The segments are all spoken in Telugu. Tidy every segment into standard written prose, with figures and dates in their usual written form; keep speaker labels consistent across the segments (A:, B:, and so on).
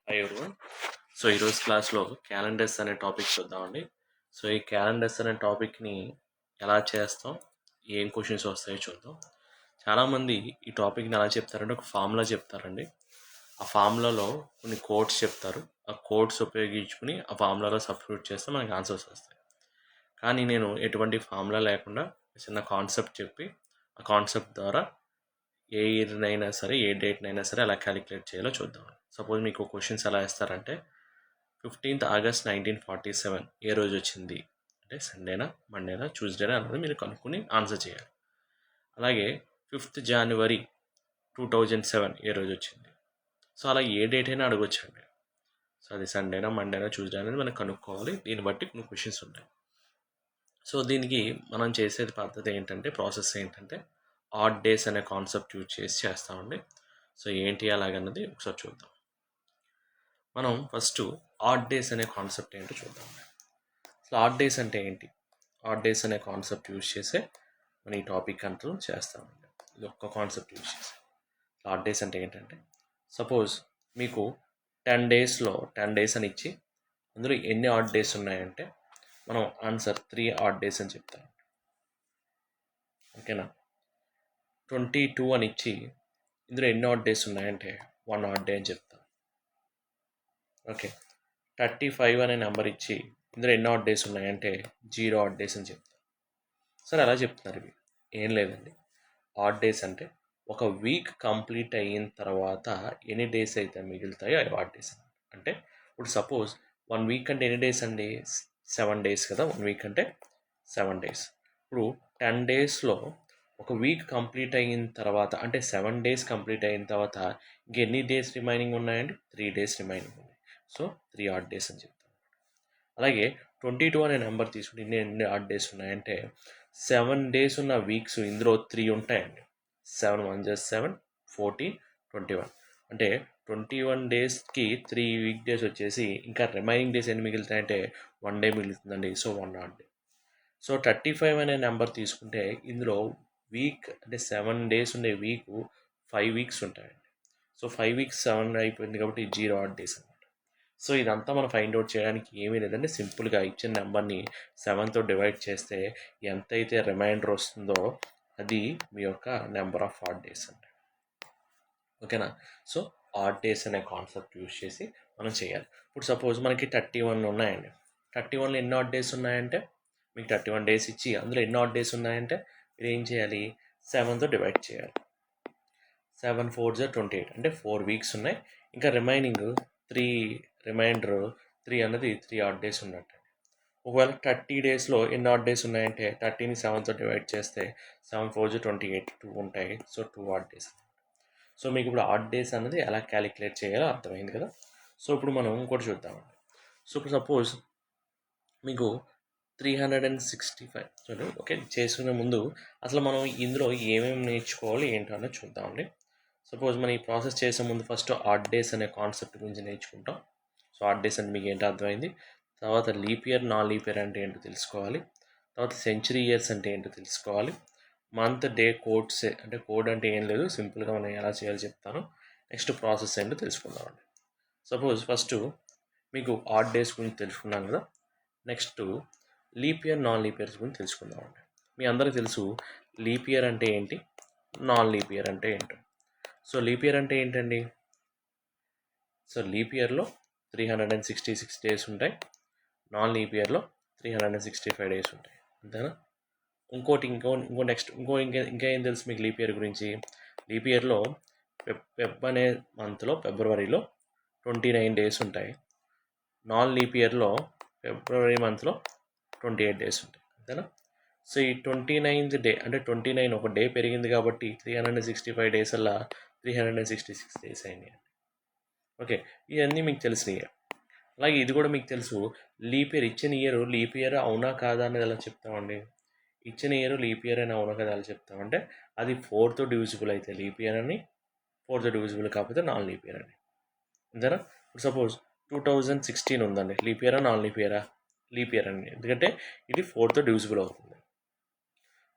A: Hi everyone. సో ఈరోజు క్లాస్లో క్యాలెండర్స్ అనే టాపిక్ చూద్దామండి. సో ఈ క్యాలెండర్స్ అనే టాపిక్ని ఎలా చేస్తాం, ఏం క్వశ్చన్స్ వస్తాయో చూద్దాం. చాలామంది ఈ టాపిక్ని ఎలా చెప్తారంటే ఒక ఫార్ములా చెప్తారండి. ఆ ఫార్ములాలో కొన్ని కోడ్స్ చెప్తారు. ఆ కోడ్స్ ఉపయోగించుకుని ఆ ఫార్ములాలో సబ్స్టిట్యూట్ చేస్తే మనకి ఆన్సర్స్ వస్తాయి. కానీ నేను ఎటువంటి ఫార్ములా లేకుండా చిన్న కాన్సెప్ట్ చెప్పి ఆ కాన్సెప్ట్ ద్వారా ఏ ఇయర్నైనా సరే ఏ డేట్నైనా సరే ఎలా క్యాలిక్యులేట్ చేయాలో చూద్దాం. సపోజ్ మీకు క్వశ్చన్స్ ఎలా ఇస్తారంటే 15th August 1947 ఏ రోజు వచ్చింది అంటే సండేనా, మండేనా, ట్యూస్డేనా అన్నది మీరు కనుక్కొని ఆన్సర్ చేయాలి. అలాగే 5th January 2007 ఏ రోజు వచ్చింది. సో అలా ఏ డేట్ అయినా అడగొచ్చండి. సో అది సండేనా, మండేనా, ట్యూస్డే అనేది మనం కనుక్కోవాలి. దీన్ని బట్టి కొన్ని క్వశ్చన్స్ ఉంటాయి. సో దీనికి మనం చేసేది పద్ధతి ఏంటంటే, ప్రాసెస్ ఏంటంటే ఆడ్ డేస్ అనే కాన్సెప్ట్ యూజ్ చేసి చేస్తామండి. సో ఏంటి అలాగన్నది ఒకసారి చూద్దాం. మనం ఫస్ట్ ఆడ్ డేస్ అనే కాన్సెప్ట్ ఏంటో చూద్దాం. అసలు ఆడ్ డేస్ అంటే ఏంటి? ఆడ్ డేస్ అనే కాన్సెప్ట్ యూజ్ చేసే మనం ఈ టాపిక్ అంటూ చేస్తామండి. ఇది ఒక్క కాన్సెప్ట్ యూజ్ చేసి. ఆడ్ డేస్ అంటే ఏంటంటే, సపోజ్ మీకు 10 డేస్లో 10 డేస్ అని ఇచ్చి అందులో ఎన్ని ఆడ్ డేస్ ఉన్నాయంటే మనం ఆన్సర్ 3 ఆడ్ డేస్ అని చెప్తాం. ఓకేనా? 22 అని ఇచ్చి ఇందులో ఎన్ని ఆడ్ డేస్ ఉన్నాయంటే 1 ఆడ్ డే అని చెప్తాం. ఓకే, 35 అనే నెంబర్ ఇచ్చి ఇందులో ఎన్ని ఆడ్ డేస్ ఉన్నాయంటే 0 ఆడ్ డేస్ అని చెప్తాం. సరే అలా చెప్తున్నారు. ఇవి ఏం లేదండి. ఆడ్ డేస్ అంటే ఒక వీక్ కంప్లీట్ అయిన తర్వాత ఎన్ని డేస్ అయితే మిగులుతాయో అవి ఆడ్ డేస్ అంటే. ఇప్పుడు సపోజ్ 1 వీక్ అంటే ఎన్ని డేస్ అండి? 7 డేస్ కదా. 1 వీక్ అంటే 7 డేస్. ఇప్పుడు 10 డేస్లో ఒక వీక్ కంప్లీట్ అయిన తర్వాత అంటే 7 డేస్ కంప్లీట్ అయిన తర్వాత ఇంకెన్ని డేస్ రిమైనింగ్ ఉన్నాయండి? 3 డేస్ రిమైనింగ్ ఉన్నాయి. సో 3 ఆడ్ డేస్ అని చెప్తాం. అలాగే 22 అనే నెంబర్ తీసుకుని ఎన్ని ఆడ్ డేస్ ఉన్నాయంటే 7 డేస్ ఉన్న వీక్స్ ఇందులో 3 ఉంటాయండి. 7 1 7 14 21 అంటే 21 డేస్కి 3 వీక్ డేస్ వచ్చేసి ఇంకా రిమైనింగ్ డేస్ ఎన్ని మిగులుతాయంటే 1 డే మిగులుతుందండి. So 1 odd day. సో 35 అనే నెంబర్ తీసుకుంటే ఇందులో వీక్ అంటే 7 డేస్ ఉండే వీక్ 5 వీక్స్ ఉంటాయండి. సో 5 వీక్స్ 7 అయిపోయింది కాబట్టి 0 ఆడ్ డేస్ అనమాట. సో ఇదంతా మనం ఫైండ్ అవుట్ చేయడానికి ఏమీ లేదంటే సింపుల్గా ఇచ్చిన నెంబర్ని 7తో డివైడ్ చేస్తే ఎంతైతే రిమైండర్ వస్తుందో అది మీ యొక్క నెంబర్ ఆఫ్ ఆడ్ డేస్ అండి. ఓకేనా? సో ఆడ్ డేస్ అనే కాన్సెప్ట్ యూజ్ చేసి మనం చేయాలి. ఇప్పుడు సపోజ్ మనకి 31 ఉన్నాయండి. 31లో ఎన్ని ఆడ్ డేస్ ఉన్నాయంటే మీకు 31 డేస్ ఇచ్చి అందులో ఎన్ని ఆడ్ డేస్ ఉన్నాయంటే మీరు ఏం చేయాలి? 7తో డివైడ్ చేయాలి. 7 4 28 అంటే 4 వీక్స్ ఉన్నాయి. ఇంకా రిమైనింగ్ 3 రిమైండర్ 3 అన్నది 3 ఆడ్ డేస్ ఉన్నట్టు. ఒకవేళ 30 డేస్లో ఎన్ని ఆడ్ డేస్ ఉన్నాయంటే 30ని 7తో డివైడ్ చేస్తే 7 4 28 2 ఉంటాయి. So 2 odd days. సో మీకు ఇప్పుడు ఆడ్ డేస్ అన్నది ఎలా క్యాలిక్యులేట్ చేయాలో అర్థమైంది కదా. సో ఇప్పుడు మనం ఇంకోటి చూద్దామండి. సో ఇప్పుడు సపోజ్ మీకు 365 చూడండి. ఓకే, చేసుకునే ముందు అసలు మనం ఇందులో ఏమేమి నేర్చుకోవాలి ఏంటో అన్నది చూద్దామండి. సపోజ్ మనం ఈ ప్రాసెస్ చేసే ముందు ఫస్ట్ ఆడ్ డేస్ అనే కాన్సెప్ట్ గురించి నేర్చుకుంటాం. సో ఆడ్ డేస్ అంటే మీకు ఏంటో అర్థమైంది. తర్వాత leap year, non leap year అంటే ఏంటో తెలుసుకోవాలి. తర్వాత సెంచరీ ఇయర్స్ అంటే ఏంటో తెలుసుకోవాలి. మంత్ డే కోడ్స్ అంటే కోడ్ అంటే ఏం లేదు, సింపుల్గా మనం ఎలా చేయాలో చెప్తాను. నెక్స్ట్ ప్రాసెస్ ఏంటో తెలుసుకుందామండి. సపోజ్ ఫస్ట్ మీకు ఆడ్ డేస్ గురించి తెలుసుకున్నాం కదా. Next leap year, non leap years గురించి తెలుసుకుందామండి. మీ అందరికీ తెలుసు లీప్ ఇయర్ అంటే ఏంటి, నాన్ లీప్ ఇయర్ అంటే ఏంటో. సో లీప్ ఇయర్ అంటే ఏంటండి? సో లీప్ ఇయర్లో 366 డేస్ ఉంటాయి. నాన్ లీప్ ఇయర్లో 365 డేస్ ఉంటాయి. అంతేనా? ఇంకో నెక్స్ట్ ఇంకా ఏం తెలుసు మీకు లీప్ ఇయర్ గురించి? లీప్ ఇయర్లో ఫెబ్ అనే మంత్లో ఫిబ్రవరిలో 29 డేస్ ఉంటాయి. నాన్ లీప్ ఇయర్లో ఫిబ్రవరి మంత్లో 28 డేస్ ఉంటాయి. అంతేనా? సో ఈ 29th డే అంటే 29 ఒక డే పెరిగింది కాబట్టి 365 డేస్ అలా 366 డేస్ అయినాయి. ఓకే, ఇవన్నీ మీకు తెలిసినవి. అలాగే ఇది కూడా మీకు తెలుసు. లీప్ ఇయర్ ఇచ్చిన ఇయర్ లీప్ ఇయర్ అవునా కాదా అనేది ఎలా చెప్తామండి? ఇచ్చిన ఇయర్ లీప్ ఇయర్ అని అవునా కదా ఎలా చెప్తామంటే అది 4తో డివిజిబుల్ అయితే లీప్ ఇయర్ అని, 4తో డివిజిబుల్ కాకపోతే నాన్ లీప్ ఇయర్ అని. అంతేనా? ఇప్పుడు సపోజ్ 2016 ఉందండి. లీప్ ఇయరా నాన్ లీప్ ఇయరా? లీప్ ఇయర్ అండి, ఎందుకంటే ఇది 4తో డివిజిబుల్ అవుతుంది.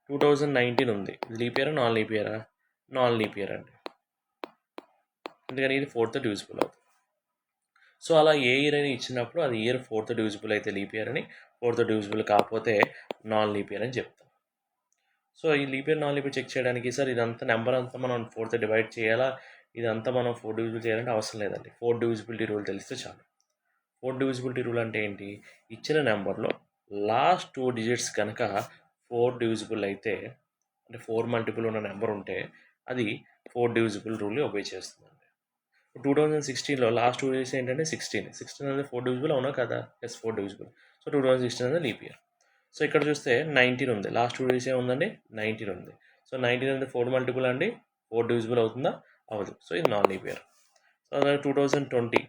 A: 2019 ఉంది. ఇది లీప్ ఇయరా నాన్ లీప్ ఇయరా? నాన్ లీప్ ఇయర్ అండి, ఎందుకని ఇది 4తో డివిజిబుల్ అవుతుంది. సో అలా ఏ ఇయర్ అని ఇచ్చినప్పుడు అది ఇయర్ 4th డివిజిబుల్ అయితే లీప్ ఇయర్ అని, 4th డివిజిబుల్ కాకపోతే నాన్ లీప్ ఇయర్ అని చెప్తాం. సో ఈ leap year non leap year check చేయడానికి సార్ ఇదంతా నెంబర్ అంతా మనం 4th డివైడ్ చేయాలా, ఇదంతా మనం 4 డివిజిబుల్ చేయాలంటే అవసరం లేదండి. 4 డివిజిబిలిటీ రూల్ తెలిస్తే చాలు. 4 డివిజిబిలిటీ రూల్ అంటే ఏంటి? ఇచ్చిన నెంబర్లో లాస్ట్ 2 డిజిట్స్ కనుక 4 డివిజిబుల్ అయితే, అంటే 4 మల్టిపుల్ ఉన్న నెంబర్ ఉంటే అది 4 డివిజిబుల్ రూల్ని ఒబే చేస్తుందండి. 2016లో లాస్ట్ 2 డిజిట్స్ ఏంటంటే 16 అనేది 4 డివిజిబుల్ అవునా కదా? Yes 4 divisible. సో 2016 అనేది లీప్ ఇయర్. సో ఇక్కడ చూస్తే 19 ఉంది, లాస్ట్ 2 డిజిట్స్ ఏముందండి 19 ఉంది. సో 19 అనేది 4 మల్టిపుల్ అండి, 4 డివిజిబుల్ అవుతుందా? అవ్వదు. సో ఇది నాన్ లీప్ ఇయర్. సో అలాగే 2020,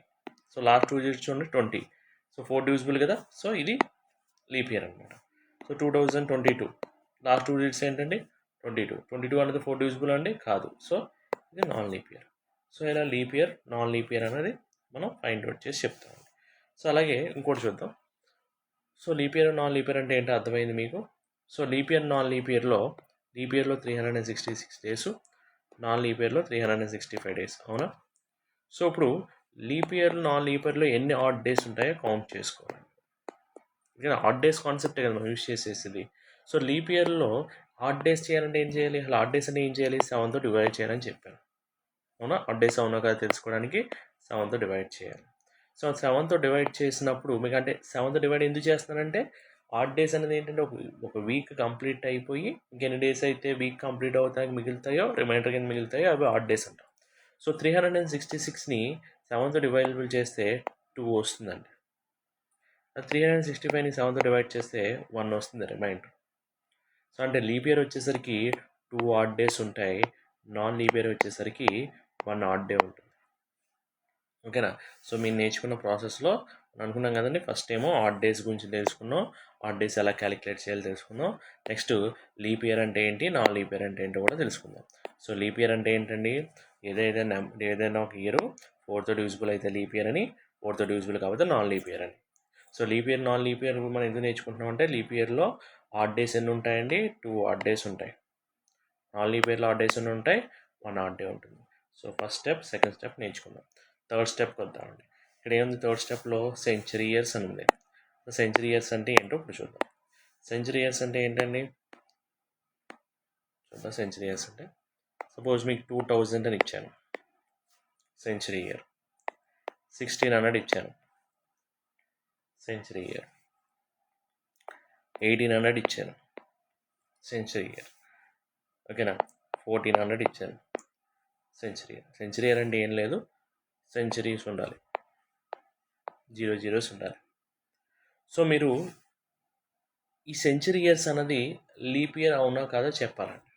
A: సో లాస్ట్ 2 డిజిట్స్ చూడండి 20, సో 4 డివిజిబుల్ కదా, సో ఇది లీప్ ఇయర్ అనమాట. సో 2022 లాస్ట్ 2 డిజిట్స్ ఏంటండి 22 అనేది 4 డివిజిబుల్ అండి, కాదు. సో ఇది నాన్ లీప్ ఇయర్. సో ఇలా leap year non leap year అనేది మనం ఫైండ్ అవుట్ చేసి చెప్తామండి. సో అలాగే ఇంకోటి చూద్దాం. So leap year non leap year అంటే ఏంటో అర్థమైంది మీకు. So leap year non leap ఇయర్లో 366 డేస్, నాన్ లీప్ ఇయర్లో 365 డేస్, అవునా? సో ఇప్పుడు లీప్ ఇయర్ నాన్ లీప్ ఇయర్లో ఎన్ని ఆడ్ డేస్ ఉంటాయో కౌంట్ చేసుకోవాలి. ఓకే, ఆడ్ డేస్ కాన్సెప్టే కదా మనం యూస్ చేసేది. సో లీప్ ఇయర్లో ఆడ్ డేస్ చేయాలంటే ఏం చేయాలి? అసలు ఆడ్ డేస్ అంటే ఏం చేయాలి? 7తో డివైడ్ చేయాలని చెప్పాను, అవునా? ఆడ్ డేస్ అవునా కదా తెలుసుకోవడానికి 7తో డివైడ్ చేయాలి. సో 7తో డివైడ్ చేసినప్పుడు మీకు, అంటే 7తో డివైడ్ ఎందుకు చేస్తున్నానంటే ఆడ్ డేస్ అనేది ఏంటంటే ఒక వీక్ కంప్లీట్ అయిపోయి ఇంకెన్ని డేస్ అయితే వీక్ కంప్లీట్ అవుతానికి మిగులుతాయో, రిమైండర్ కింద మిగులుతాయో అవి ఆడ్ డేస్ అంటాం. సో 366ని 7తో డివైడబుల్ చేస్తే 2 వస్తుందండి. 365ని 7తో డివైడ్ చేస్తే 1 వస్తుంది రిమైండర్. సో అంటే లీప్ ఇయర్ వచ్చేసరికి 2 ఆడ్ డేస్ ఉంటాయి, నాన్ లీప్ ఇయర్ వచ్చేసరికి 1 ఆడ్ డే ఉంటుంది. ఓకేనా? సో మీరు నేర్చుకున్న ప్రాసెస్లో అనుకున్నాం కదండి, ఫస్ట్ ఏమో ఆడ్ డేస్ గురించి తెలుసుకున్నాం, ఆడ్ డేస్ ఎలా క్యాలిక్యులేట్ చేయాలో తెలుసుకుందాం. నెక్స్ట్ లీప్ ఇయర్ అంటే ఏంటి, నాన్ లీప్ ఇయర్ అంటే ఏంటో కూడా తెలుసుకుందాం. సో లీప్ ఇయర్ అంటే ఏంటండి? ఏదైనా ఒక ఇయర్ 4th డివిజిబుల్ అయితే లీప్ ఇయర్ అని, 4th డివిజిబుల్ కాకపోతే నాన్ లీప్ ఇయర్ అని. So leap year non leap year మనం ఎందుకు నేర్చుకుంటున్నాం అంటే, లీప్ ఇయర్లో ఆడ్ డేస్ ఎన్ని ఉంటాయండి? 2 ఆడ్ డేస్ ఉంటాయి. నాన్ లీప్ ఇయర్లో ఆడ్ డేస్ ఎన్ని ఉంటాయి? 1 ఆడ్ డే ఉంటుంది. So first step, second step నేర్చుకుందాం. థర్డ్ స్టెప్కి వద్దామండి. ఇక్కడ ఏముంది థర్డ్ స్టెప్లో? సెంచరీ ఇయర్స్ అని ఉంది. సెంచరీ ఇయర్స్ అంటే ఏంటో ఇప్పుడు చూద్దాం. సెంచరీ ఇయర్స్ అంటే ఏంటండి చూద్దాం. సెంచరీ ఇయర్స్ అంటే సపోజ్ మీకు 2000 అని ఇచ్చాను సెంచరీ ఇయర్, 1600 ఇచ్చాను సెంచరీ ఇయర్, 1800 ఇచ్చాను సెంచరీ ఇయర్, ఓకేనా? 1400 ఇచ్చాను సెంచరీ ఇయర్. సెంచరీ ఇయర్ అంటే ఏం లేదు, సెంచరీస్ ఉండాలి, 0 zeros ఉండాలి. సో మీరు ఈ సెంచరీ ఇయర్స్ అన్నది లీప్ ఇయర్ అవునా కాదో చెప్పాలండి,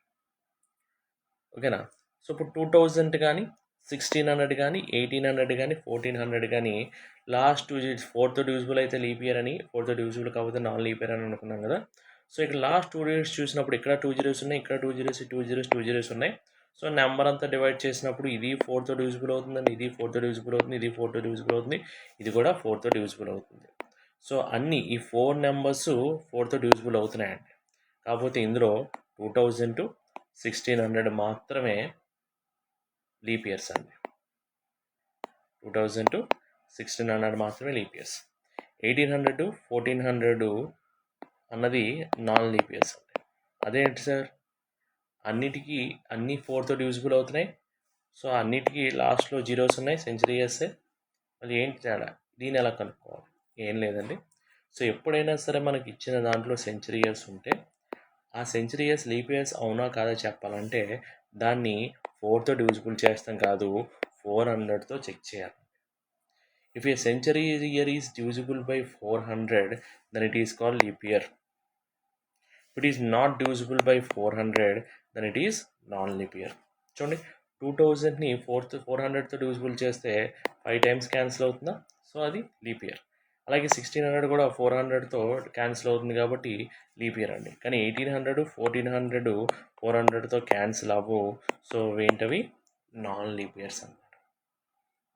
A: ఓకేనా? సో ఇప్పుడు 2000 కానీ, 1600 కానీ, 1800 కానీ, 1400 కానీ లాస్ట్ 2 digits 4th డివిజిబుల్ అయితే లీప్ ఇయర్ అని, 4th డివిజిబుల్ కాకపోతే నాన్ లీప్ ఇయర్ అని అనుకున్నాం కదా. సో ఇక్కడ లాస్ట్ 2 digits చూసినప్పుడు ఇక్కడ 2 zeros ఉన్నాయి, ఇక్కడ 2 zeros, 2 zeros, 2 zeros ఉన్నాయి. సో నెంబర్ అంతా డివైడ్ చేసినప్పుడు ఇది 4th డివిజిబుల్ అవుతుందండి, ఇది 4th డివిజిబుల్ అవుతుంది, ఇది 4th డివిజిబుల్ అవుతుంది, ఇది కూడా 4th డివిజిబుల్ అవుతుంది. సో అన్నీ ఈ 4 నెంబర్స్ 4th డివిజిబుల్ అవుతున్నాయండి. కాకపోతే ఇందులో 2000 to 1600 మాత్రమే లీప్ ఇయర్స్ అండి. 2000 to 1600 మాత్రమే లీప్ ఇయర్స్. 1800 to 1400 అన్నది నాన్ లీప్ ఇయర్స్ అండి. అదేంటి సార్, అన్నిటికీ అన్ని 4th డివిజిబుల్ అవుతున్నాయి, సో అన్నిటికీ లాస్ట్లో జీరోస్ ఉన్నాయి, సెంచరీ ఇయర్సే. అది ఏంటి తేడా? దీన్ని ఎలా కనుక్కోవాలి? ఏం లేదండి. సో ఎప్పుడైనా సరే మనకి ఇచ్చిన దాంట్లో సెంచరీ ఇయర్స్ ఉంటే ఆ సెంచరీ ఇయర్స్ లీప్ ఇయర్స్ అవునా కాదా చెప్పాలంటే దాన్ని 4తో డివిజిబుల్ చేస్తాం కాదు, 400తో చెక్ చేయాలి. If a century year is divisible by 400 then it is called leap year. If it is not divisible by 400 then it is non-leap year. చూడండి, 2000ని 400తో డివిజిబుల్ చేస్తే 5 times క్యాన్సిల్ అవుతుందా? సో అది లీప్ ఇయర్. అలాగే 1600 కూడా 400తో క్యాన్సిల్ అవుతుంది కాబట్టి లీప్ ఇయర్ అండి. కానీ 1800, 1400 400తో క్యాన్సిల్ అవ్వవు, సో ఏంటవి నాన్ లీప్ ఇయర్స్ అన్నమాట,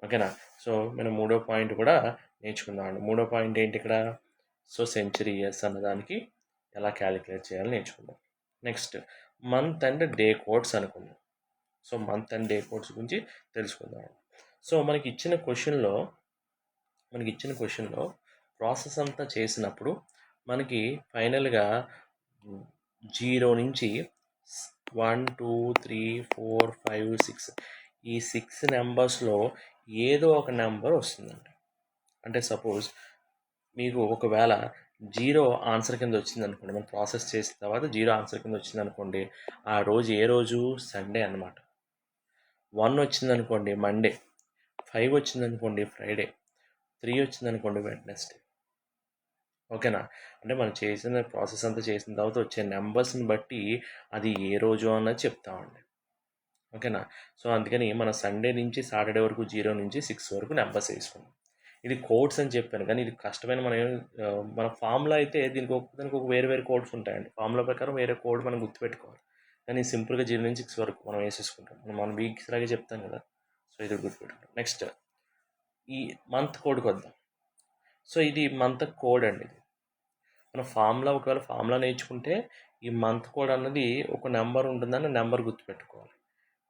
A: ఓకేనా? సో మనం మూడో పాయింట్ కూడా నేర్చుకుందాం. మూడో పాయింట్ ఏంటి ఇక్కడ? సో సెంచరీ ఇయర్స్ అన్నదానికి ఎలా క్యాలిక్యులేట్ చేయాలో నేర్చుకుందాం. Next month and day codes అనుకుందాం. So month and day codes గురించి తెలుసుకుందాం. సో మనకి ఇచ్చిన క్వశ్చన్లో మనకి ఇచ్చిన క్వశ్చన్లో ప్రాసెస్ అంతా చేసినప్పుడు మనకి ఫైనల్గా 0 నుంచి 1 2 3 4 5 6 ఈ 6 నెంబర్స్లో ఏదో ఒక నెంబర్ వస్తుందండి. అంటే సపోజ్ మీకు ఒకవేళ 0 ఆన్సర్ కింద వచ్చింది అనుకోండి, మనం ప్రాసెస్ చేసిన తర్వాత 0 ఆన్సర్ కింద వచ్చింది అనుకోండి, ఆ రోజు ఏ రోజు? సండే అనమాట. 1 వచ్చింది అనుకోండి మండే, 5 వచ్చింది అనుకోండి ఫ్రైడే, 3 వచ్చింది అనుకోండి వెడ్నెస్డే. ఓకేనా? అంటే మనం చేసిన ప్రాసెస్ అంతా చేసిన తర్వాత వచ్చే నెంబర్స్ని బట్టి అది ఏ రోజు అన్నది చెప్తామండి. ఓకేనా? సో అందుకని మన సండే నుంచి సాటర్డే వరకు 0 నుంచి 6 వరకు నెంబర్స్ వేసుకున్నాం. ఇది కోడ్స్ అని చెప్పాను, కానీ ఇది కష్టమైన మన ఫామ్లో అయితే దానికి ఒక వేరే వేరే కోడ్స్ ఉంటాయండి. ఫామ్లో ప్రకారం వేరే కోడ్ మనం గుర్తుపెట్టుకోవాలి, కానీ సింపుల్గా 0 నుంచి 6 వరకు మనం వేసేసుకుంటాం. మనం వీక్స్ లాగే చెప్తాం కదా, సో ఇది గుర్తుపెట్టుకుంటాం. నెక్స్ట్ ఈ మంత్ కోడ్కి వద్దాం. సో ఇది మంత్ కోడ్ అండి. ఇది మన ఒకవేళ ఫామ్లా నేర్చుకుంటే ఈ మంత్ కోడ్ అన్నది ఒక నెంబర్ ఉంటుందని నెంబర్ గుర్తుపెట్టుకోవాలి,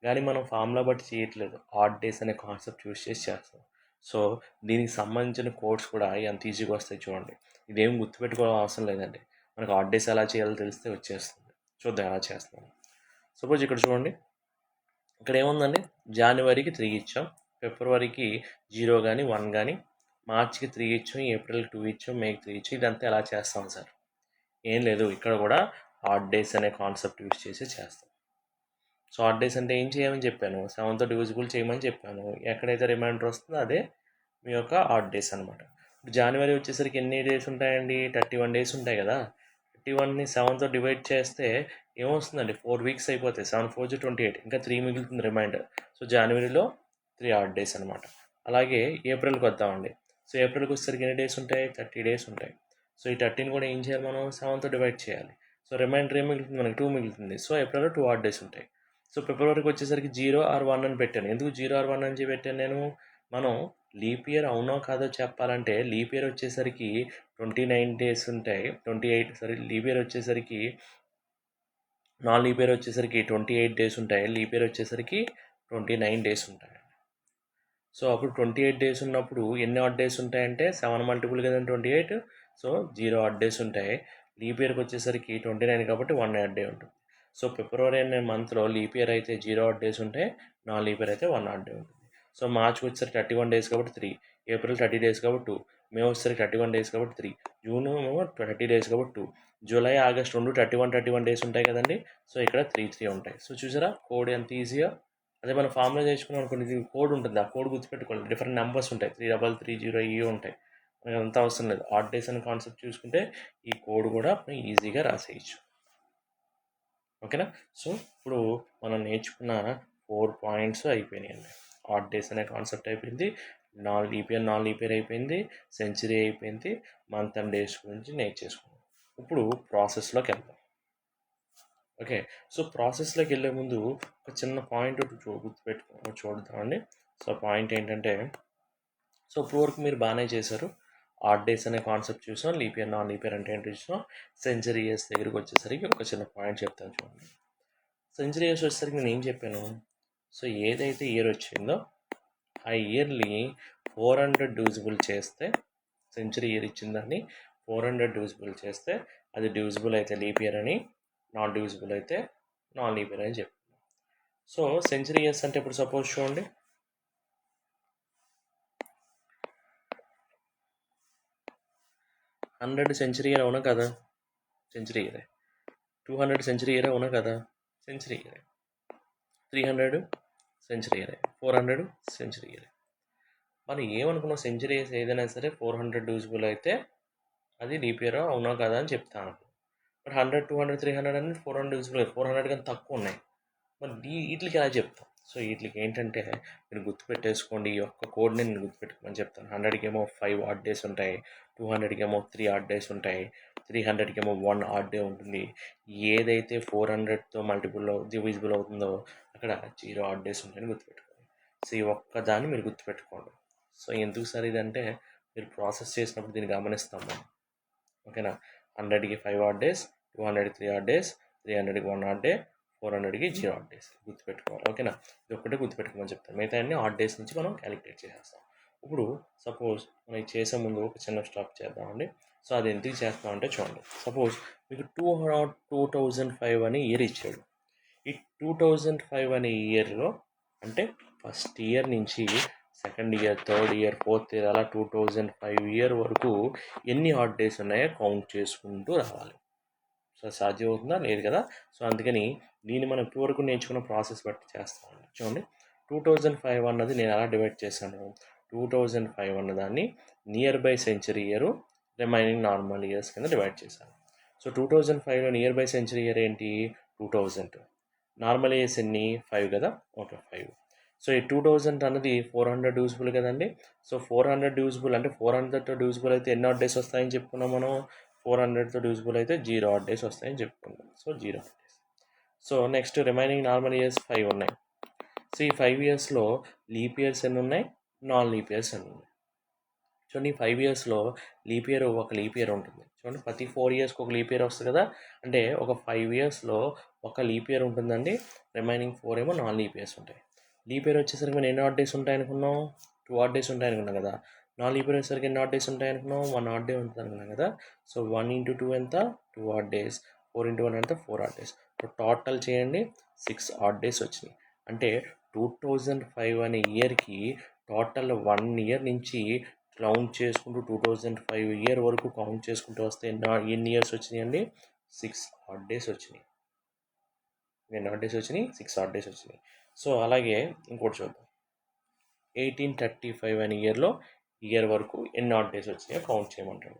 A: కానీ మనం ఫామ్లా బట్టి చేయట్లేదు, ఆడ్ డేస్ అనే కాన్సెప్ట్ యూస్ చేసి చేస్తాం. సో దీనికి సంబంధించిన కోడ్స్ కూడా ఎంత ఈజీగా వస్తాయి చూడండి. ఇదేం గుర్తుపెట్టుకోవడం అవసరం లేదండి, మనకు ఆడ్ డేస్ ఎలా చేయాలో తెలిస్తే వచ్చేస్తుంది. చూద్దాం ఎలా చేస్తున్నాం. సపోజ్ ఇక్కడ చూడండి, ఇక్కడ ఏముందండి, జనవరికి 3 ఇచ్చాం, ఫిబ్రవరికి 0 కానీ 1 కానీ, మార్చికి 3 ఇచ్చాం, ఏప్రిల్కి 2 ఇచ్చాం, మేకి 3 ఇచ్చాం. ఇదంతా ఎలా చేస్తాం సార్? ఏం లేదు, ఇక్కడ కూడా ఆడ్ డేస్ అనే కాన్సెప్ట్ యూస్ చేసి చేస్తాం. సో ఆడ్ డేస్ అంటే ఏం చేయమని చెప్పాను? 7తో డివిజిబుల్ చేయమని చెప్పాను. ఎక్కడైతే రిమైండర్ వస్తుందో అదే మీ యొక్క ఆడ్ డేస్ అనమాట. జనవరి వచ్చేసరికి ఎన్ని డేస్ ఉంటాయండి? 31 డేస్ ఉంటాయి కదా. 31ని 7తో డివైడ్ చేస్తే ఏమొస్తుందండి? 4 వీక్స్ అయిపోతాయి. 7 4 28, ఇంకా 3 మిగులుతుంది రిమైండర్. సో జనవరిలో 3 ఆడ్ డేస్ అనమాట. అలాగే ఏప్రిల్కి వద్దామండి. సో ఏప్రిల్కి వచ్చేసరికి ఎన్ని డేస్ ఉంటాయి? 30 డేస్ ఉంటాయి. సో ఈ 30ని కూడా ఏం చేయాలి మనం? 7తో డివైడ్ చేయాలి. సో రిమైండర్ ఏం మిగులుతుంది మనకి? 2 మిగులుతుంది. సో ఏప్రిల్లో 2 ఆడ్ డేస్ ఉంటాయి. సో ఫిబ్రవరికి వచ్చేసరికి 0 or 1 అని పెట్టాను. ఎందుకు 0 or 1 అని పెట్టాను నేను? మనం లీప్ ఇయర్ అవునో కాదో చెప్పాలంటే లీప్ ఇయర్ వచ్చేసరికి 29 డేస్ ఉంటాయి. 28 లీప్ ఇయర్ వచ్చేసరికి నాన్ లీప్ ఇయర్ వచ్చేసరికి 28 డేస్ ఉంటాయి. లీప్ ఇయర్ వచ్చేసరికి 29 డేస్ ఉంటాయి. సో అప్పుడు 28 డేస్ ఉన్నప్పుడు ఎన్ని ఆడ్ డేస్ ఉంటాయంటే 7 మల్టిపుల్ కదా 28. సో 0 ఆడ్ డేస్ ఉంటాయి. లీప్ ఇయర్కి వచ్చేసరికి 29 కాబట్టి 1 ఆడ్ డే ఉంటుంది. సో ఫిబ్రవరి అనే మంత్లో లీప్ ఇయర్ అయితే 0 ఆడ్ డేస్ ఉంటాయి, నాన్ లీప్ ఇయర్ అయితే 1 ఆడ్ డే ఉంటుంది. సో మార్చ్కి వచ్చేసరికి 31 డేస్ కాబట్టి 3, ఏప్రిల్ 30 డేస్ కాబట్టి 2, మే వచ్చేసరికి 31 డేస్ కాబట్టి 3, జూన్ 30 డేస్ కాబట్టి 2, జూలై ఆగస్ట్ 2 31 డేస్ ఉంటాయి కదండి. సో ఇక్కడ 3 ఉంటాయి. సో చూసారా కోడ్ ఎంత ఈజీగా. అదే మన ఫామ్లో నేర్చుకున్నాం అనుకోండి, కోడ్ ఉంటుంది, ఆ కోడ్ గుర్తుపెట్టుకోవాలి. డిఫరెంట్ నెంబర్స్ ఉంటాయి, 3330 ఇవి ఉంటాయి. మనకి అంత అవసరం లేదు. ఆడ్ డేస్ అనే కాన్సెప్ట్ చూసుకుంటే ఈ కోడ్ కూడా ఈజీగా రాసేయచ్చు. ఓకేనా? సో ఇప్పుడు మనం నేర్చుకున్న 4 పాయింట్స్ అయిపోయినాయండి. ఆడ్ డేస్ అనే కాన్సెప్ట్ అయిపోయింది, నాన్ లీప్ ఇయర్ అయిపోయింది, సెంచరీ అయిపోయింది, మంత్ అండ్ డేస్ గురించి నేర్చేసుకున్నాం. ఇప్పుడు ప్రాసెస్లోకి వెళ్దాం. ఓకే, సో ప్రాసెస్లోకి వెళ్ళే ముందు ఒక చిన్న పాయింట్ చూద్దామండి. సో పాయింట్ ఏంటంటే, సో ఇప్పుడు వరకు మీరు బాగానే చేశారు. ఆడ్ డేస్ అనే కాన్సెప్ట్ చూసాం, leap year non leap year అంటే ఏంటో చూసాం. సెంచరీ ఇయర్స్ దగ్గరికి వచ్చేసరికి ఒక చిన్న పాయింట్ చెప్తాను చూడండి. సెంచరీ ఇయర్స్ వచ్చేసరికి నేను ఏం చెప్పాను? సో ఏదైతే ఇయర్ వచ్చిందో ఆ ఇయర్ని 400 డివిజిబుల్ చేస్తే, సెంచరీ ఇయర్ ఇచ్చిందని 400 డివిజిబుల్ చేస్తే అది డివిజిబుల్ అయితే లీప్ ఇయర్ అని, నాన్ డివిజిబుల్ అయితే నాన్ లీప్ ఇయర్ అని చెప్పాను. సో సెంచరీ ఇయర్స్ అంటే ఇప్పుడు సపోజ్ చూడండి, 100 సెంచరీ ఇయర్ అవునా కదా, సెంచరీ ఇయరే. 200 సెంచరీ ఇయర్ అవునా కదా, సెంచరీ ఇయరే. 300 సెంచరీ ఇయరే. 400 సెంచరీ ఇయరే. మనం ఏమనుకున్నాం, సెంచరీ ఇయర్స్ ఏదైనా సరే 400 డివిజిబుల్ అయితే అది లీప్ ఇయర్ అవునా కదా అని చెప్తాను. బట్ 100 200 300 అనేది 400 డివిజిబుల్, 400 కన్నా తక్కువ ఉన్నాయి. మరి వీటికి ఎలా చెప్తాం? సో వీటికి ఏంటంటే మీరు గుర్తుపెట్టేసుకోండి, ఈ ఒక్క కోడ్ని నేను గుర్తుపెట్టుకోమని చెప్తాను. 100కి ఏమో 5 ఆడ్ డేస్ ఉంటాయి, 200కి ఏమో 3 ఆడ్ డేస్ ఉంటాయి, 300కి ఏమో 1 ఆడ్ డే ఉంటుంది. ఏదైతే 400తో డివిజిబుల్ అవుతుందో అక్కడ 0 ఆడ్ డేస్ ఉంటాయని గుర్తుపెట్టుకోండి. సో ఈ ఒక్కదాన్ని మీరు గుర్తుపెట్టుకోండి. సో ఎందుకు సార్ ఇదంటే, మీరు ప్రాసెస్ చేసినప్పుడు దీన్ని గమనిస్తాం మనం. ఓకేనా? 100కి 5 ఆడ్ డేస్, 200కి 3 ఆడ్ డేస్, 300కి 1 ఆడ్ డే, 400కి 0 ఆడ్ డేస్ గుర్తుపెట్టుకోవాలి. ఓకేనా? ఇది ఒక్కటే గుర్తుపెట్టుకోమని చెప్తాను. మిగతా అన్ని ఆడ్ డేస్ నుంచి మనం క్యాలిక్యులేట్ చేసేస్తాం. ఇప్పుడు సపోజ్ మనం ఇది చేసే ముందు ఒక చిన్న స్టాప్ చేద్దామండి. సో అది ఎందుకు చేస్తామంటే చూడండి, సపోజ్ మీకు 2005 అనే ఇయర్ ఇచ్చాడు. ఈ 2005 అనే ఇయర్లో అంటే ఫస్ట్ ఇయర్ నుంచి second year, third year, fourth year అలా 2005 ఇయర్ వరకు ఎన్ని హాట్ డేస్ ఉన్నాయో కౌంట్ చేసుకుంటూ రావాలి. సో సాధ్యం అవుతుందా? లేదు కదా. సో అందుకని దీన్ని మనం ఇప్పటివరకు నేర్చుకున్న ప్రాసెస్ బట్టి చేస్తామండి. చూడండి, 2005 అన్నది నేను ఎలా డివైడ్ చేశాను, 2005 అన్నదాన్ని near by century year, remaining normal years కింద డివైడ్ చేశాను. సో 2005లో నియర్ బై సెంచరీ ఇయర్ ఏంటి, 2000. నార్మల్ ఇయర్స్ ఎన్ని, 5 కదా. ఓకే, 5. సో ఈ 2000 అన్నది 400 డివిజిబుల్ కదండి. సో 400 డివిజిబుల్ అంటే 400తో డివిజిబుల్ అయితే ఎన్ని హాట్ డేస్ వస్తాయని చెప్పుకున్నాం మనం, 400తో డివిజిబుల్ అయితే 0 హాట్ డేస్ వస్తాయని చెప్పుకున్నాం. So 0 hot days. So next remaining normal years 5 ఉన్నాయి. సో ఈ 5 ఇయర్స్లో లీప్ ఇయర్స్ ఎన్ని ఉన్నాయి, నాన్ లీప్ ఇయర్స్ ఎన్ని ఉన్నాయి. చూడండి, 5 ఇయర్స్లో లీప్ ఇయర్ ఒక లీప్ ఇయర్ ఉంటుంది. చూడండి, ప్రతి 4 ఇయర్స్కి ఒక లీప్ ఇయర్ వస్తుంది కదా. అంటే ఒక 5 ఇయర్స్లో ఒక లీప్ ఇయర్ ఉంటుందండి, రిమైనింగ్ 4 ఏమో నాన్ లీప్ ఇయర్స్ ఉంటాయి. లీప్ ఇయర్ వచ్చేసరికి మనం ఎన్ని హాట్ డేస్ ఉంటాయి అనుకున్నాం, 2 హాట్ డేస్ ఉంటాయి అనుకున్నాం కదా. నాన్ లీప్ ఇయర్ వచ్చేసరికి ఎన్ని హాట్ డేస్ ఉంటాయి అనుకున్నాం, 1 హాట్ డే ఉంటుంది అనుకున్నాం కదా. సో 1 × 2 ఎంత, 2 హాట్ డేస్. 4 × 1 ఎంత, 4 హాట్ డేస్. సో టోటల్ చేయండి, 6 హాట్ డేస్ వచ్చినాయి. అంటే 2005 అనే ఇయర్కి టోటల్ 1 ఇయర్ నుంచి కౌంట్ చేసుకుంటూ 2005 ఇయర్ వరకు కౌంట్ చేసుకుంటూ వస్తే ఎన్ని ఇయర్స్ వచ్చినాయండి, 6 హాట్ డేస్ వచ్చినాయి. ఎన్ని హాట్ డేస్ వచ్చినాయి, 6 హాట్ డేస్ వచ్చినాయి. సో అలాగే ఇంకోటి చూద్దాం, 1835 అనే ఇయర్ వరకు ఎన్ని హాట్ డేస్ వచ్చినాయో కౌంట్ చేయమంటాడు.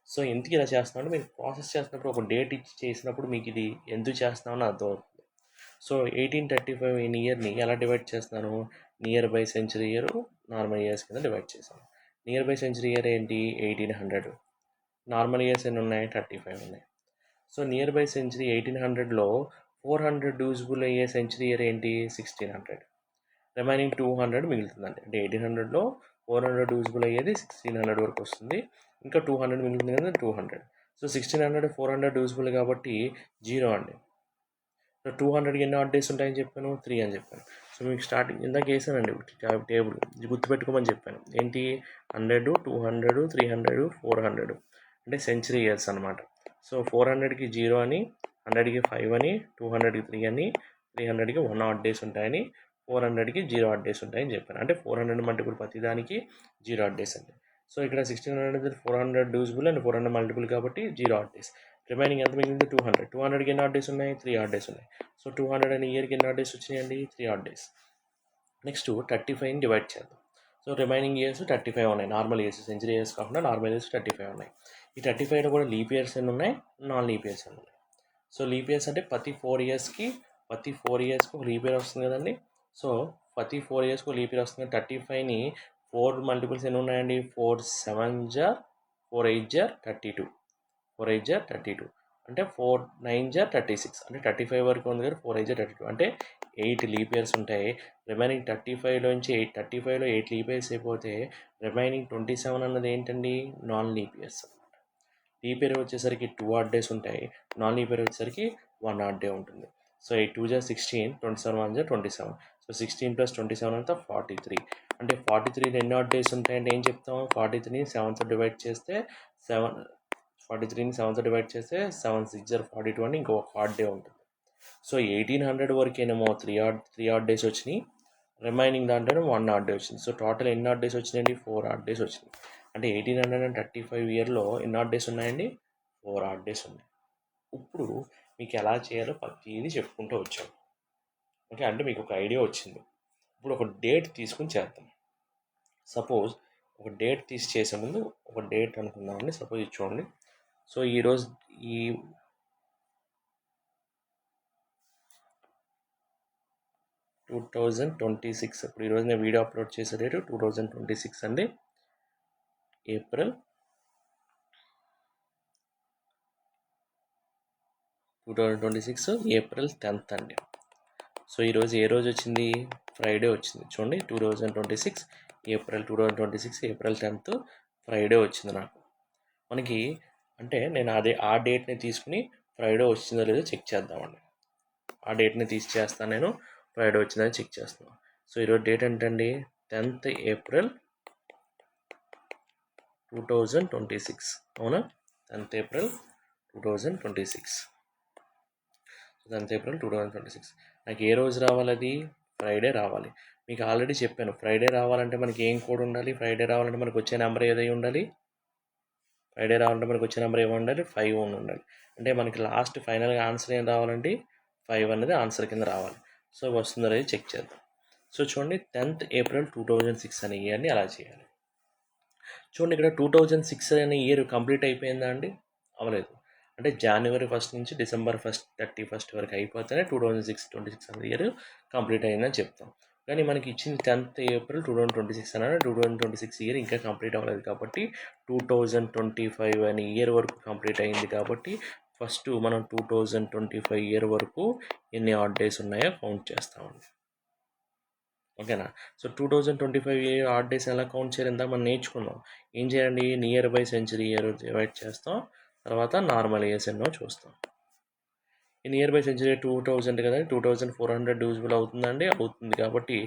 A: సో ఎందుకు ఇలా చేస్తున్నామంటే, మీరు ప్రాసెస్ చేసినప్పుడు ఒక డేట్ ఇచ్చి చేసినప్పుడు మీకు ఇది ఎందుకు చేస్తున్నామని అర్థమవుతుంది. సో 1835 అనే ఇయర్ని ఎలా డివైడ్ చేస్తున్నాను, near by century year, normal years కింద డివైడ్ చేశాను. నియర్ బై సెంచరీ ఇయర్ ఏంటి, 1800. నార్మల్ ఇయర్స్ ఎన్ని ఉన్నాయి, 35 ఉన్నాయి. సో నియర్ బై సెంచరీ 1800లో 400 డివిజిబుల్ అయ్యే సెంచరీ ఇయర్ ఏంటి, 1600. రిమైనింగ్ 200 మిగులుతుందండి. అంటే 1800లో 400 డివిజిబుల్ అయ్యేది 1600 వరకు వస్తుంది. ఇంకా 200 మిగులుతుంది కదా, 200. సో 1600 400 డివిజిబుల్ కాబట్టి 0 అండి. సో 200కి ఎన్ని హాట్ డేస్ ఉంటాయని చెప్పాను, 3 అని చెప్పాను. సో మీకు స్టార్టింగ్ ఇందాక వేసానండి టేబుల్, గుర్తుపెట్టుకోమని చెప్పాను. ఏంటి, 100, 200, 300, 400 అంటే సెంచరీ ఇయర్స్ అనమాట. సో 400కి 0 అని, 100కి 5 అని, 200కి 3 అని, 300కి 1 హాట్ డేస్ ఉంటాయని, 400కి 0 హాట్ డేస్ ఉంటాయని చెప్పాను. అంటే 400 మల్టిపుల్ ప్రతిదానికి 0 హాట్ డేస్ అండి. సో ఇక్కడ 1600 400 డివిజిబుల్ అండ్ 400 మల్టిపుల్ కాబట్టి 0 హాట్ డేస్. రిమైనింగ్ ఎంత మిగిలింది, 200. 200కి ఎన్ని హాట్ డేస్ ఉన్నాయి, 3 హాట్ డేస్ ఉన్నాయి. సో 200 అనే ఇయర్కి ఎన్ని హాట్ డేస్ వచ్చినాయండి, 3 హాట్ డేస్. నెక్స్ట్ 35ని డివైడ్ చేద్దాం. సో రిమైనింగ్ ఇయర్స్ 35 ఉన్నాయి, నార్మల్ ఇయర్స్, సెంచరీ ఇయర్స్ కాకుండా నార్మల్ ఇయర్స్ 35 ఉన్నాయి. ఈ 35లో కూడా లీప్ ఇయర్స్ ఎన్ని ఉన్నాయి, నాన్ లీప్ ఇయర్స్ ఎన్ని ఉన్నాయి. సో లీప్ ఇయర్స్ అంటే ప్రతి 4 ఇయర్స్కి ఒక లీప్ ఇయర్ వస్తుంది కదండి. సో ప్రతి 4 ఇయర్స్కి ఒక లీప్ ఇయర్ వస్తుంది. 35ని 4 మల్టిపుల్స్ ఎన్ని ఉన్నాయండి, 4 7 జా 4 8 జా 32, 4 8 జా 32 అంటే 4 9 జా 36 అంటే 35 వరకు ఉంది కదా, 4 8 జా 32 అంటే 8 లీప్ ఇయర్స్ ఉంటాయి. రిమైనింగ్ 35లోంచి 35లో 8 లీప్ ఇయర్స్ అయిపోతే రిమైనింగ్ 27 అన్నది ఏంటండి, నాన్ లీప్ ఇయర్స్ అనమాట. లీప్ ఇయర్ వచ్చేసరికి 2 హాట్ డేస్ ఉంటాయి, నాన్ లీప్ ఇయర్ వచ్చేసరికి 1 హాట్ డే ఉంటుంది. సో 8 2 జా 16, 27 1 జా 27. సో 16 + 27 అంతా 43. అంటే 43లో ఎన్ని హాట్ డేస్ ఉంటాయంటే ఏం చెప్తాం, 43ని 7తో డివైడ్ చేస్తే 43ని 7తో డివైడ్ చేస్తే 7 6 జా 42 అని ఇంకో హాట్ డే ఉంటుంది. సో 1800 వరకేనేమో 3 హాట్ డేస్ వచ్చినాయి, రిమైనింగ్ దాంట్లో 1 హాట్ డే వచ్చింది. సో టోటల్ ఎన్ని హాట్ డేస్ వచ్చినాయండి, 4 హాట్ డేస్ వచ్చినాయి. అంటే 1835 ఇయర్లో ఎన్ని హాట్ డేస్ ఉన్నాయండి, 4 హాట్ డేస్ ఉన్నాయి. ఇప్పుడు మీకు ఎలా చేయాలో ప్రతిదీ చెప్పుకుంటూ వచ్చాం. ఓకే, అంటే మీకు ఒక ఐడియా వచ్చింది. ఇప్పుడు ఒక డేట్ తీసుకుని చేద్దాం. సపోజ్ ఒక డేట్ తీసి చేసే ముందు ఒక డేట్ అనుకుందామండి. సపోజ్ ఇది చూడండి. సో ఈరోజు ఈ 2026, ఇప్పుడు ఈరోజు నేను వీడియో అప్లోడ్ చేసే డేట్ 2026 అండి, ఏప్రిల్ 2026 ఏప్రిల్ 10th అండి. సో ఈరోజు ఏ రోజు వచ్చింది, ఫ్రైడే వచ్చింది. చూడండి, 2026 ఏప్రిల్ 2026 ఏప్రిల్ 10th ఫ్రైడే వచ్చింది నాకు. మనకి అంటే నేను ఆ డేట్ని తీసుకుని ఫ్రైడే వచ్చిందో లేదో చెక్ చేద్దామండి. ఆ డేట్ని తీసి చేస్తాను నేను, ఫ్రైడే వచ్చిందని చెక్ చేస్తున్నాను. సో ఈరోజు డేట్ ఏంటండి, 10th ఏప్రిల్ 2026 అవునా? 10th April 2026. 10th April 2026. నాకు ఏ రోజు రావాలి? అది ఫ్రైడే రావాలి. మీకు ఆల్రెడీ చెప్పాను, ఫ్రైడే రావాలంటే మనకి ఏం కోడ్ ఉండాలి? ఫ్రైడే రావాలంటే మనకు వచ్చే నెంబర్ ఏదై ఉండాలి? ఫ్రైడే రావాలంటే మనకు వచ్చే నెంబర్ ఏమి ఉండాలి? 5 ఉండాలి. అంటే మనకి లాస్ట్ ఫైనల్గా ఆన్సర్ ఏం రావాలండి? 5 అనేది ఆన్సర్ కింద రావాలి. సో వస్తుందో అనేది చెక్ చేద్దాం. సో చూడండి, 10th April 2006 అనే ఇయర్ని అలా చేయాలి. చూడండి, ఇక్కడ 2006 అనే ఇయర్ కంప్లీట్ అయిపోయిందా అండి? అవ్వలేదు. అంటే January 1 నుంచి December 31 వరకు అయిపోతేనే 2026 అనే ఇయర్ కంప్లీట్ అయిందని చెప్తాం. కానీ మనకి ఇచ్చింది 10th April 2026 అనే 2026 ఇయర్ ఇంకా కంప్లీట్ అవ్వలేదు కాబట్టి 2025 అనే ఇయర్ వరకు కంప్లీట్ అయింది కాబట్టి ఫస్ట్ మనం 2025 ఇయర్ వరకు ఎన్ని ఆడ్ డేస్ ఉన్నాయో కౌంట్ చేస్తామండి. ఓకేనా? సో 2025 ఇయర్ ఆడ్ డేస్ ఎలా కౌంట్ చేయాలి ఇందాక మనం నేర్చుకున్నాం. ఏం చేయండి? Near by century year divide చేస్తాం, తర్వాత నార్మల్ ఇయర్స్ ఎన్నో చూస్తాం. ఈ నియర్ బై సెంచరీ 2000 కదండి, 2400 డివిజిబుల్ అవుతుందండి, అవుతుంది. కాబట్టి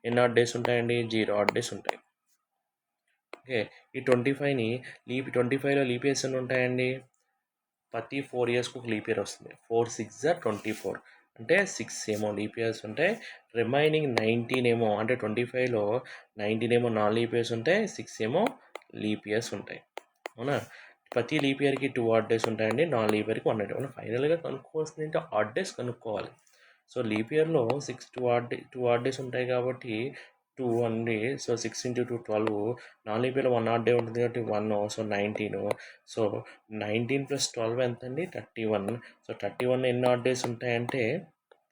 A: ఎన్ని ఆడ్ డేస్ ఉంటాయండి? 0 ఆడ్ డేస్ ఉంటాయి. ఓకే, ఈ 25లో లీప్ ఇయర్స్ ఎన్ని ఉంటాయండి? ప్రతి 4 ఇయర్స్కి ఒక లీప్ ఇయర్ వస్తుంది. 4 6 24 అంటే 6 ఏమో లీప్ ఇయర్స్ ఉంటాయి. రిమైనింగ్ 19 ఏమో, అంటే 25లో 19 ఏమో నాన్ లీప్ ఇయర్స్ ఉంటాయి, 6 ఏమో లీప్ ఇయర్స్ ఉంటాయి. అవునా? ప్రతి లీప్ ఇయర్కి 2 ఆడ్ డేస్ ఉంటాయండి, నాన్ లీప్ ఇయర్కి 1 అవునా? ఫైనల్గా కనుక్కోవాల్సింది ఏంటో ఆడ్ డేస్ కనుక్కోవాలి. సో లీప్ ఇయర్లో 2 ఆడ్ డేస్ ఉంటాయి కాబట్టి 2 అండి. సో 6 × 2 12. నాన్ లీప్ ఇయర్లో 1 ఆడ్ డే ఉంటుంది కాబట్టి 1, సో 19. సో 19 + 12 ఎంత అండి? 31. సో 31 ఎన్ని ఆడ్ డేస్ ఉంటాయంటే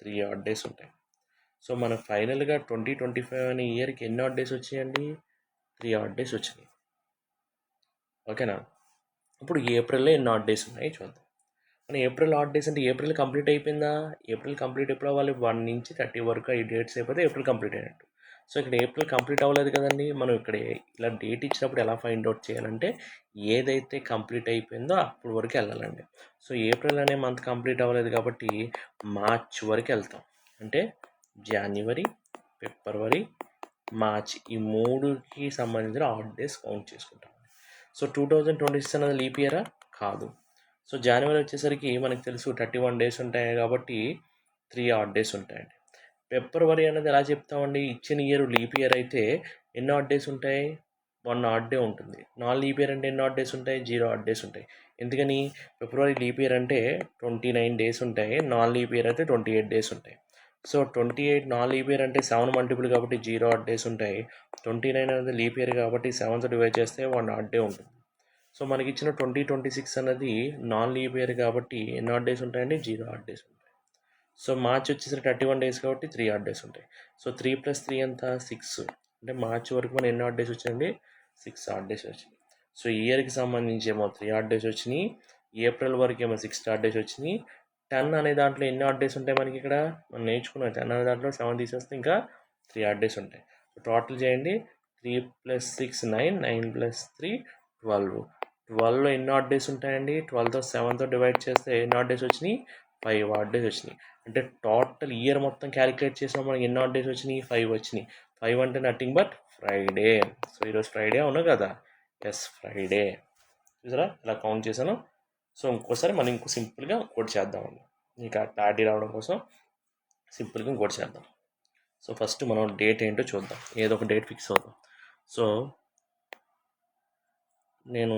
A: 3 ఆడ్ డేస్ ఉంటాయి. సో మనకు ఫైనల్గా 2025 అనే ఇయర్కి ఎన్ని ఆడ్ డేస్ వచ్చాయండి? 3 ఆడ్ డేస్ వచ్చినాయి. ఓకేనా? ఇప్పుడు ఏప్రిల్లో ఎన్ని ఆడ్ డేస్ ఉన్నాయి చూద్దాం. మన ఏప్రిల్ ఆడ్ డేస్ అంటే ఏప్రిల్ కంప్లీట్ అయిపోయిందా? ఏప్రిల్ కంప్లీట్ ఎప్పుడు అవ్వాలి? 1 నుంచి 30 వరకు ఈ డేట్స్ అయిపోతే ఏప్రిల్ కంప్లీట్ అయినట్టు. సో ఇక్కడ ఏప్రిల్ కంప్లీట్ అవ్వలేదు కదండి. మనం ఇక్కడ ఇలా డేట్ ఇచ్చినప్పుడు ఎలా ఫైండ్ అవుట్ చేయాలంటే ఏదైతే కంప్లీట్ అయిపోయిందో అప్పటి వరకు వెళ్ళాలండి. సో ఏప్రిల్ అనే మంత్ కంప్లీట్ అవ్వలేదు కాబట్టి మార్చ్ వరకు వెళ్తాం. అంటే జనవరి, ఫిబ్రవరి, మార్చ్ ఈ 3కి సంబంధించిన ఆడ్ డేస్ కౌంట్ చేసుకుంటాం. సో 2026 అనేది లీప్ ఇయరా? కాదు. సో జనవరి వచ్చేసరికి మనకు తెలుసు 31 డేస్ ఉంటాయి కాబట్టి 3 ఆడ్ డేస్ ఉంటాయండి. ఫిబ్రవరి అనేది ఎలా చెప్తామండి? ఇచ్చిన ఇయర్ లీప్ ఇయర్ అయితే ఎన్ని ఆడ్ డేస్ ఉంటాయి? 1 ఆడ్ డే ఉంటుంది. నాన్ లీప్ ఇయర్ అంటే ఎన్ని ఆడ్ డేస్ ఉంటాయి? 0 ఆడ్ డేస్ ఉంటాయి. ఎందుకని? ఫిబ్రవరి లీప్ ఇయర్ అంటే 29 డేస్ ఉంటాయి, నాన్ లీప్ ఇయర్ అయితే 28 డేస్ ఉంటాయి. సో 28 నాన్ లీప్ ఇయర్ అంటే 7 మల్టిపుల్ కాబట్టి 0 ఆడ్ డేస్ ఉంటాయి. 29 అనేది లీప్ ఇయర్ కాబట్టి 7తో డివైడ్ చేస్తే 1 ఆడ్ డే ఉంటుంది. సో మనకి ఇచ్చిన 2026 అన్నది నాన్ లీప్ ఇయర్ కాబట్టి ఎన్ని ఆడ్ డేస్ ఉంటాయండి? 0 ఆడ్ డేస్ ఉంటాయి. సో మార్చ్ వచ్చేసరికి 31 డేస్ కాబట్టి 3 ఆడ్ డేస్ ఉంటాయి. సో 3 + 3 ఎంత? 6. అంటే మార్చ్ వరకు మనం ఎన్ని ఆడ్ డేస్ వచ్చాయండి? 6 ఆడ్ డేస్ వచ్చినాయి. సో ఇయర్కి సంబంధించి ఏమో 3 ఆడ్ డేస్ వచ్చినాయి, ఏప్రిల్ వరకు ఏమో 6 ఆడ్ డేస్ వచ్చినాయి. 10 అనే దాంట్లో ఎన్ని ఆడ్ డేస్ ఉంటాయి మనకి? ఇక్కడ మనం నేర్చుకున్నాం 10 అనే దాంట్లో 7 తీసేస్తే ఇంకా 3 ఆడ్ డేస్ ఉంటాయి. టోటల్ చేయండి. 3 + 6 9, 9 + 3 12. 12లో ఎన్ని ఆడ్ డేస్ ఉంటాయండి? 12తో 7తో డివైడ్ చేస్తే ఎన్ని ఆడ్ డేస్ వచ్చినాయి? 5 ఆడ్ డేస్ వచ్చినాయి. అంటే టోటల్ ఇయర్ మొత్తం క్యాలిక్యులేట్ చేసినా మనకి ఎన్ని ఆడ్ డేస్ వచ్చినాయి? 5 వచ్చినాయి. 5 అంటే నథింగ్ బట్ ఫ్రైడే. సో ఈరోజు ఫ్రైడే అవును కదా? Yes, Friday. చూసారా ఇలా కౌంట్ చేశాను. సో ఇంకోసారి మనం ఇంకో సింపుల్గా ఇంకోటి చేద్దామండి. మీకు క్లారిటీ రావడం కోసం సింపుల్గా ఇంకోటి చేద్దాం. సో ఫస్ట్ మనం డేట్ ఏంటో చూద్దాం. ఏదో ఒక డేట్ ఫిక్స్ అవుదాం. సో నేను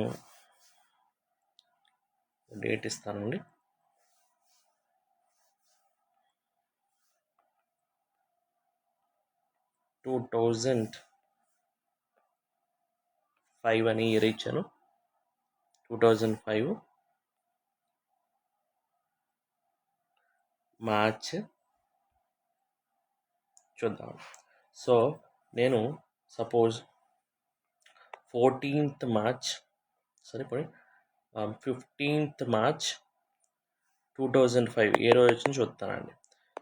A: డేట్ ఇస్తానండి. టూ 2005 అని ఇయర్ ఇచ్చాను. 2005 మార్చ్ చూద్దాం. సో నేను సపోజ్ 14th మార్చ్, సరే పోయి 15th మార్చ్ 2005 ఏ రోజు వచ్చింది చూస్తానండి.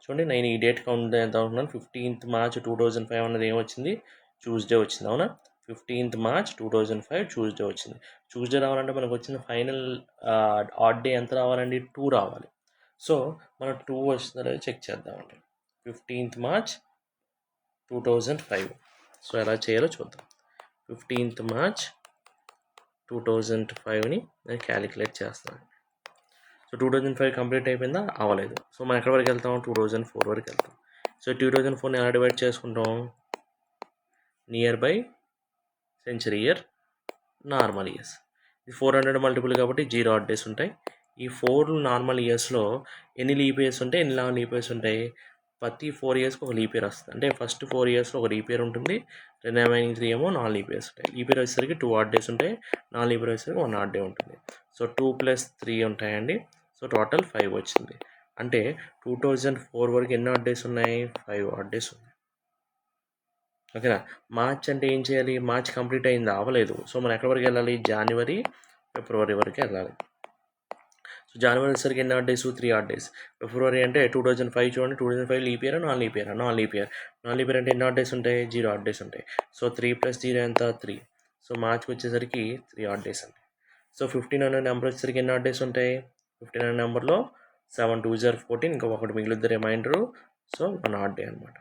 A: చూడండి, నేను ఈ డేట్ కౌంట్ ఎంత అనుకున్నాను. 15th మార్చ్ 2005 అన్నది ఏమొచ్చింది? ట్యూస్డే వచ్చింది. అవునా? 15th మార్చ్ 2005 ట్యూస్డే వచ్చింది. ట్యూస్డే రావాలంటే మనకు వచ్చిన ఫైనల్ ఆడ్ డే ఎంత రావాలండి? 2 రావాలి. సో మనం 2 వచ్చిందో చెక్ చేద్దామండి. 15th March 2005. సో ఎలా చేయాలో చూద్దాం. 15th మార్చ్ 2005ని నేను క్యాలిక్యులేట్ చేస్తాను. సో 2005 కంప్లీట్ అయిపోయిందా? అవ్వలేదు. సో మనం ఎక్కడి వరకు వెళ్తాం? 2004 వరకు వెళ్తాం. సో 2004ని ఎలా డివైడ్ చేసుకుంటాం? Near by century year normal years. ఇది 400 మల్టిపుల్ కాబట్టి 0 ఆడ్ డేస్ ఉంటాయి. ఈ 4 నార్మల్ ఇయర్స్లో ఎన్ని లీప్ ఇయర్స్ ఉంటాయి, ఎన్ని లాంగ్ లీప్ ఇయర్స్ ఉంటాయి? ప్రతి 4 ఇయర్స్కి ఒక లీప్ ఇయర్ వస్తుంది. అంటే ఫస్ట్ 4 ఇయర్స్లో ఒక లీప్ ఇయర్ ఉంటుంది, రిమైనింగ్ 3 ఏమో నాన్ లీప్ ఇయర్స్ ఉంటాయి. లీప్ ఇయర్ వచ్చేసరికి 2 ఆడ్ డేస్ ఉంటాయి, నాన్ లీప్ ఇయర్ వచ్చేసరికి 1 ఆడ్ డే ఉంటుంది. సో 2 + 3 ఉంటాయండి. సో టోటల్ 5 వచ్చింది. అంటే 2004 వరకు ఎన్ని ఆడ్ డేస్ ఉన్నాయి? 5 ఆడ్ డేస్ ఉన్నాయి. ఓకేనా? మార్చ్ అంటే ఏం చేయాలి? మార్చ్ కంప్లీట్ అయింది, అవ్వలేదు. సో మనం ఎక్కడి వరకు వెళ్ళాలి? జనవరి, ఫిబ్రవరి వరకు వెళ్ళాలి. సో జనవరి వచ్చేసరికి ఎన్ని ఆడ్ డేస్? 3 odd days. ఫిబ్రవరి అంటే 2005 చూడండి, 2005 leap year, non leap year? Non leap year. Non leap year అంటే ఎన్ని ఆడ్ డేస్ ఉంటాయి? 0 ఆడ్ డేస్ ఉంటాయి. సో 3 + 0 ఎంత? 3. సో మార్చ్కి వచ్చేసరికి 3 ఆడ్ డేస్ అండి. సో 15 అనే నెంబర్ వచ్చేసరికి ఎన్ని ఆడ్ డేస్ ఉంటాయి? 15 అనే నెంబర్లో 7 2 = 14, ఇంకా ఒకటి మిగులుద్ది రిమైండరు. సో 1 ఆడ్ డే అనమాట.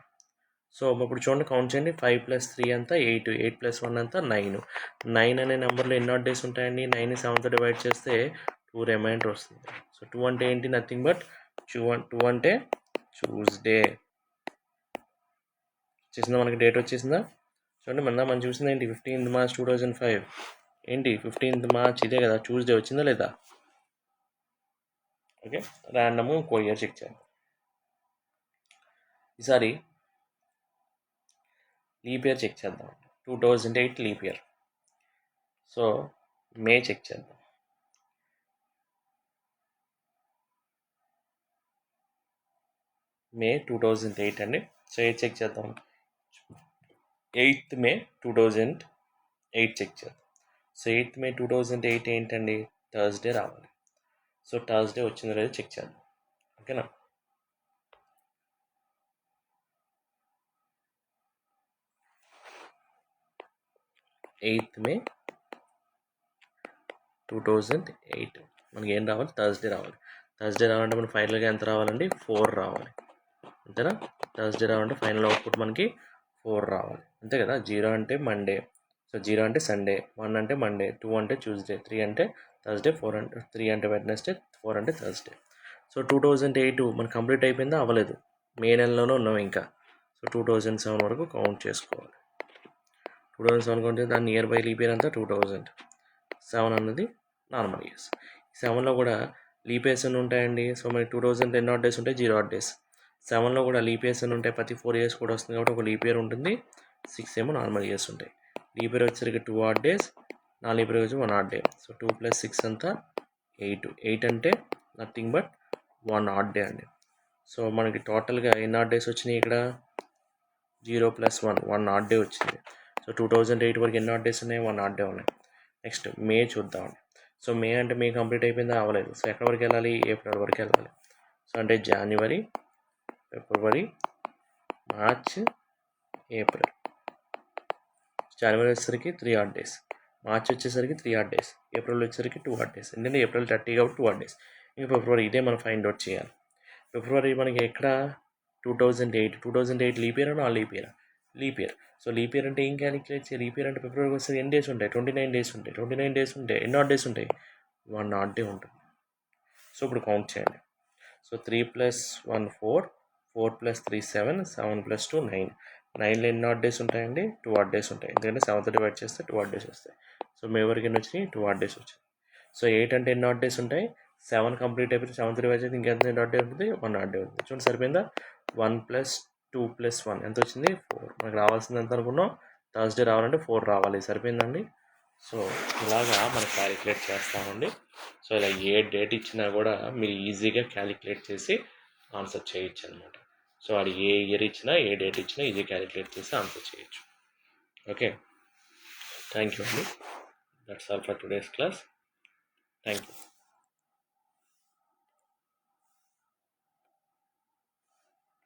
A: సో ఇప్పుడు చూడండి, కౌంట్ చేయండి. 5 + 3 అంతా 8, 8 + 1 అంతా 9. 9 అనే నెంబర్లో ఎన్ని ఆడ్ డేస్ ఉంటాయండి? 9ని 7తో డివైడ్ చేస్తే 2 రిమైండర్ వస్తుంది. సో 2 అంటే ఏంటి? నథింగ్ బట్ 2 అంటే ట్యూస్డే. వచ్చేసిందా? మనకి డేట్ వచ్చేసిందా? చూడండి, మనం చూసింది ఏంటి? 15th March 2005. ఏంటి 15th March? ఇదే కదా, ట్యూస్డే వచ్చిందా లేదా? ఓకే, ర్యాండమ్ ఇంకో ఇయర్ చెక్ చేయాలి. ఈసారి లీప్ ఇయర్ చెక్ చేద్దాం. 2008 లీప్ ఇయర్. సో మే చెక్ చేద్దాం. మే 2008 అండి. సో 8 చెక్ చేద్దాం. 8th May 2008 చెక్ చేద్దాం. సో 8th May 2008 ఏంటండి? థర్స్డే రావాలి. సో థర్స్డే వచ్చిందో లేదో చెక్ చేద్దాం. ఓకేనా? May 2008 మనకి ఏం రావాలి? థర్స్డే రావాలి. థర్స్డే రావాలంటే మనకి ఫైనల్గా ఎంత రావాలండి? 4 రావాలి. అంతేనా? థర్స్డే రావాలంటే ఫైనల్ అవుట్పుట్ మనకి 4 రావాలి. అంతే కదా? 0 అంటే మండే, సో 0 అంటే సండే, 1 అంటే మండే, 2 అంటే ట్యూస్డే, 3 అంటే థర్స్డే, 4 అంటే 3 అంటే వెడ్నెస్డే, 4 అంటే థర్స్డే. సో 2008 మనకి కంప్లీట్ అయిపోయిందా? అవ్వలేదు. మే నెలలోనే ఉన్నాం ఇంకా. సో 2007 వరకు కౌంట్ చేసుకోవాలి. 2007 కౌంట్ చేస్తే దాని నియర్ బై లీప్ ఇయర్ అంతా 2007 అన్నది నార్మల్ ఇయర్స్. 7లో కూడా లీప్ ఇయర్స్ ఎన్ని ఉంటాయండి? సో మనకి 2000 ఎన్ని ఆడ్ డేస్ ఉంటాయి? 0 ఆడ్ డేస్. 7లో కూడా లీప్ ఇయర్స్ అని ఉంటాయి, ప్రతి 4 ఇయర్స్ కూడా వస్తుంది కాబట్టి ఒక లీప్ ఇయర్ ఉంటుంది, 6 ఏమో నార్మల్ ఇయర్స్ ఉంటాయి. లీప్ ఇయర్ వచ్చేసరికి 2 ఆడ్ డేస్, నా లీప్ ఇయర్ వచ్చి 1 ఆడ్ డే. సో 2 + 6 అంతా 8. 8 అంటే నథింగ్ బట్ 1 ఆడ్ డే అండి. సో మనకి టోటల్గా ఎన్ని ఆడ్ డేస్ వచ్చినాయి ఇక్కడ? 0 + 1 ఆడ్ డే వచ్చింది. సో 2008 వరకు ఎన్ని ఆడ్ డేస్ ఉన్నాయి? 1 ఆడ్ డే ఉన్నాయి. నెక్స్ట్ మే చూద్దామండి. సో మే అంటే మే కంప్లీట్ అయిపోయిందా? అవ్వలేదు. సో ఎక్కడి వరకు వెళ్ళాలి? ఏప్రిల్ వరకు వెళ్ళాలి. సో అంటే జనవరి, ఫిబ్రవరి, మార్చ్, ఏప్రిల్. జనవరి వచ్చేసరికి 3 ఆడ్ డేస్, మార్చ్ వచ్చేసరికి 3 ఆడ్ డేస్, ఏప్రిల్ వచ్చేసరికి 2 ఆడ్ డేస్. ఎందుకంటే ఏప్రిల్ 30 కాబట్టి 2 ఆడ్ డేస్. ఇంకా ఫిబ్రవరి, ఇదే మనం ఫైండ్ అవుట్ చేయాలి. ఫిబ్రవరి మనకి ఎక్కడ? 2008 leap year non leap year? Leap year. So leap year అంటే ఏం క్యాలిక్యులేట్ చేయాలి? లీప్ ఇయర్ అంటే ఫిబ్రవరికి వస్తే ఎన్ని డేస్ ఉంటాయి? 29 డేస్ ఉంటాయి. 29 డేస్ ఉంటే ఎన్ని ఆడ్ డేస్ ఉంటాయి? 1 ఆడ్ డే ఉంటుంది. సో ఇప్పుడు కౌంట్ చేయండి. సో 3 + 1 4, 4 + 3 7, 7 + 2 9. 9లో ఎన్ని ఆడ్ డేస్ ఉంటాయండి? 2 ఆడ్ డేస్ ఉంటాయి. ఎందుకంటే 7తో డివైడ్ చేస్తే 2 ఆడ్ డేస్ వస్తాయి. సో మే వరకు ఎన్ని వచ్చినాయి? 2 ఆడ్ డేస్ వచ్చింది. సో 8 అంటే ఎన్ని ఆడ్ డేస్ ఉంటాయి? 7 కంప్లీట్ అయిపోతే 7తో డివైడ్ చేస్తే ఇంకెంత ఆడ్ డే ఉంటుంది? 1 ఆడ్ డే ఉంటుంది. చూడండి, సరిపోయిందా? 1 + 2 + 1 ఎంత వచ్చింది? 4. మనకు రావాల్సింది ఎంత అనుకున్నాం? థర్స్డే రావాలంటే 4 రావాలి. సరిపోయిందండి. సో ఇలాగా మనం క్యాలిక్యులేట్ చేస్తామండి. సో ఇలా ఏ డేట్ ఇచ్చినా కూడా మీరు ఈజీగా క్యాలిక్యులేట్ చేసి ఆన్సర్ చేయొచ్చు అనమాట. సో అది ఏ ఇయర్ ఇచ్చినా, ఏ డేట్ ఇచ్చినా ఈజీ క్యాలిక్యులేట్ చేసి ఆన్సర్ చేయొచ్చు. ఓకే, థ్యాంక్ యూ అండి. That's all for today's class. Thank you.